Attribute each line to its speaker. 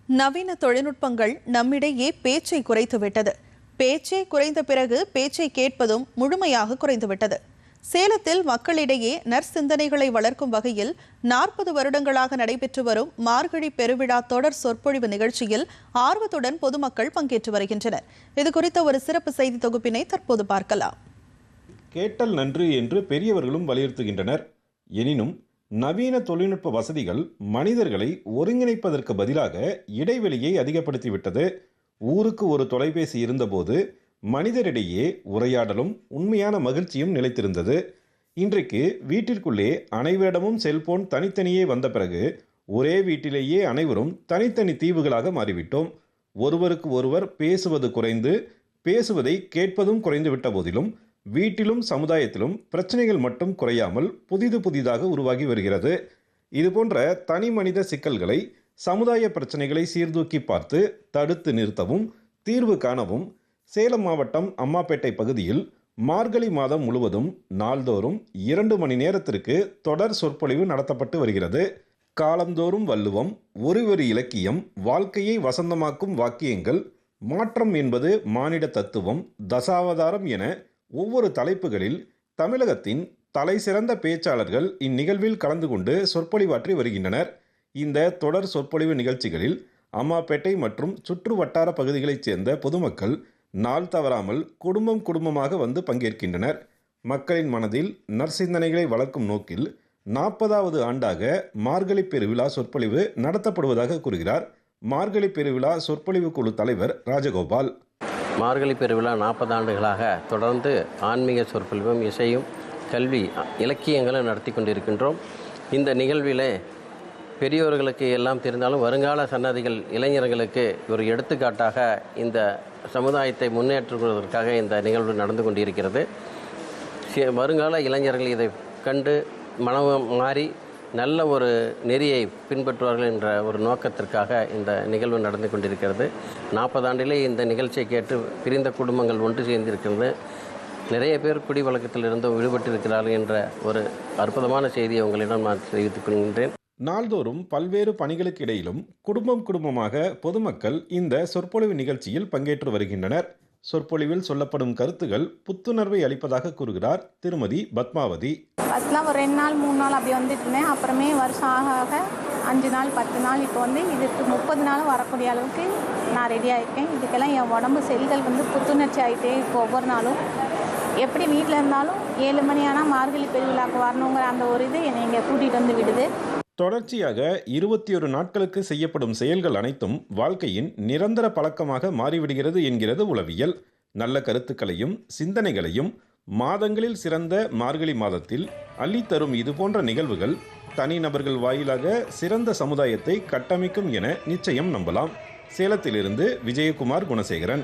Speaker 1: நவீன தொழில்நுட்பங்கள் நம்மிடையே பேச்சை குறைத்துவிட்டது. பேச்சே குறைந்த பிறகு பேச்சை கேட்பதும் முழுமையாக குறைந்துவிட்டது. சேலத்தில் மக்களிடையே நற்சிந்தனைகளை வளர்க்கும் வகையில் 40 வருடங்களாக நடைபெற்று வரும் மார்கழி பெருவிழா தொடர் சொற்பொழிவு நிகழ்ச்சியில் ஆர்வத்துடன் பொதுமக்கள் பங்கேற்று வருகின்றனர். இதுகுறித்த ஒரு சிறப்பு செய்தி தொகுப்பினை தற்போது பார்க்கலாம்.
Speaker 2: கேட்டல் நன்று என்று பெரியவர்களும் வலியுறுத்துகின்றனர். எனினும் நவீன தொழில்நுட்ப வசதிகள் மனிதர்களை ஒருங்கிணைப்பதற்கு பதிலாக இடைவெளியை அதிகப்படுத்திவிட்டது. ஊருக்கு ஒரு தொலைபேசி இருந்தபோது மனிதரிடையே உரையாடலும் உண்மையான மகிழ்ச்சியும் நிலைத்திருந்தது. இன்றைக்கு வீட்டிற்குள்ளே அனைவரிடமும் செல்போன் தனித்தனியே வந்த பிறகு ஒரே வீட்டிலேயே அனைவரும் தனித்தனி தீவுகளாக மாறிவிட்டோம். ஒருவருக்கு ஒருவர் பேசுவது குறைந்து பேசுவதை கேட்பதும் குறைந்து விட்ட போதிலும் வீட்டிலும் சமுதாயத்திலும் பிரச்சனைகள் மட்டும் குறையாமல் புதிதாக உருவாகி வருகிறது. இதுபோன்ற தனி மனித சிக்கல்களை, சமுதாய பிரச்சனைகளை சீர்தூக்கி பார்த்து தடுத்து நிறுத்தவும் தீர்வு காணவும் சேலம் மாவட்டம் அம்மாப்பேட்டை பகுதியில் மார்கழி மாதம் முழுவதும் நாள்தோறும் 2 மணி நேரத்திற்கு தொடர் சொற்பொழிவு நடத்தப்பட்டு வருகிறது. காலந்தோறும் வள்ளுவம், ஒரு இலக்கியம், வாழ்க்கையை வசந்தமாக்கும் வாக்கியங்கள், மாற்றம் என்பது மானிட தத்துவம், தசாவதாரம் என ஒவ்வொரு தலைப்புகளில் தமிழகத்தின் தலை சிறந்த பேச்சாளர்கள் இந்நிகழ்வில் கலந்து கொண்டு சொற்பொழிவாற்றி வருகின்றனர். இந்த தொடர் சொற்பொழிவு நிகழ்ச்சிகளில் அம்மாப்பேட்டை மற்றும் சுற்று வட்டார பகுதிகளைச் சேர்ந்த பொதுமக்கள் நாள் தவறாமல் குடும்பமாக வந்து பங்கேற்கின்றனர். மக்களின் மனதில் நற்சிந்தனைகளை வளர்க்கும் நோக்கில் 40வது ஆண்டாக மார்கழி பெருவிழா சொற்பொழிவு நடத்தப்படுவதாக கூறுகிறார் மார்கழி பெருவிழா சொற்பொழிவு குழு தலைவர் ராஜகோபால்.
Speaker 3: மார்கழி பெருவிழா 40 ஆண்டுகளாக தொடர்ந்து ஆன்மீக சொற்பொழிவும், இசையும், கல்வி, இலக்கியங்களும் நடத்தி கொண்டிருக்கின்றோம். இந்த நிகழ்விலே பெரியோர்களுக்கு எல்லாம் தெரிந்தாலும் வருங்கால சன்னதிகள் இளைஞர்களுக்கு ஒரு எடுத்துக்காட்டாக இந்த சமுதாயத்தை முன்னேற்றுவதற்காக இந்த நிகழ்வு நடந்து கொண்டிருக்கிறது. வருங்கால இளைஞர்கள் இதை கண்டு மனம் மாறி நல்ல ஒரு நெறியை பின்பற்றுவார்கள் என்ற ஒரு நோக்கத்திற்காக இந்த நிகழ்வு நடந்து கொண்டிருக்கிறது. 40 ஆண்டிலே இந்த நிகழ்ச்சியை கேட்டு பிரிந்த குடும்பங்கள் ஒன்று சேர்ந்திருக்கிறது. நிறைய பேர் குடிவழக்கத்தில் இருந்து விடுபட்டிருக்கிறார்கள் என்ற ஒரு அற்புதமான செய்தியை உங்களிடம் நான் தெரிவித்துக் கொள்கின்றேன்.
Speaker 2: நாள்தோறும் பல்வேறு பணிகளுக்கு இடையிலும் குடும்பமாக பொதுமக்கள் இந்த சொற்பொழிவு நிகழ்ச்சியில் பங்கேற்று வருகின்றனர். சொற்பொழிவில் சொல்லப்படும் கருத்துகள் புத்துணர்வை அளிப்பதாக கூறுகிறார் திருமதி பத்மாவதி.
Speaker 4: ஃபஸ்ட்லாம் ஒரு 2 நாள் 3 நாள் அப்படி வந்துட்டு இருந்தேன். அப்புறமே வருஷம் ஆக 5 நாள் 10 நாள் இப்போ இதுக்கு 30 நாளும் வரக்கூடிய அளவுக்கு நான் ரெடியாக இருக்கேன். இதுக்கெல்லாம் என் உடம்பு செல்கள் புத்துணர்ச்சி ஆகிட்டே இப்போ ஒவ்வொரு நாளும் எப்படி வீட்டில் இருந்தாலும் 7 மணி ஆனால் மார்கழி பெருவிழாக்கு வரணுங்கிற அந்த ஒரு இது என்னை இங்கே கூட்டிகிட்டு வந்து விடுது.
Speaker 2: தொடர்ச்சியாக 21 நாட்களுக்கு செய்யப்படும் செயல்கள் அனைத்தும் வாழ்க்கையின் நிரந்தர பழக்கமாக மாறிவிடுகிறது என்கிறது உளவியல். நல்ல கருத்துக்களையும் சிந்தனைகளையும் மாதங்களில் சிறந்த மார்கழி மாதத்தில் அள்ளித்தரும் இதுபோன்ற நிகழ்வுகள் தனிநபர்கள் வாயிலாக சிறந்த சமுதாயத்தை கட்டமைக்கும் என நிச்சயம் நம்பலாம். சேலத்திலிருந்து விஜயகுமார் குணசேகரன்.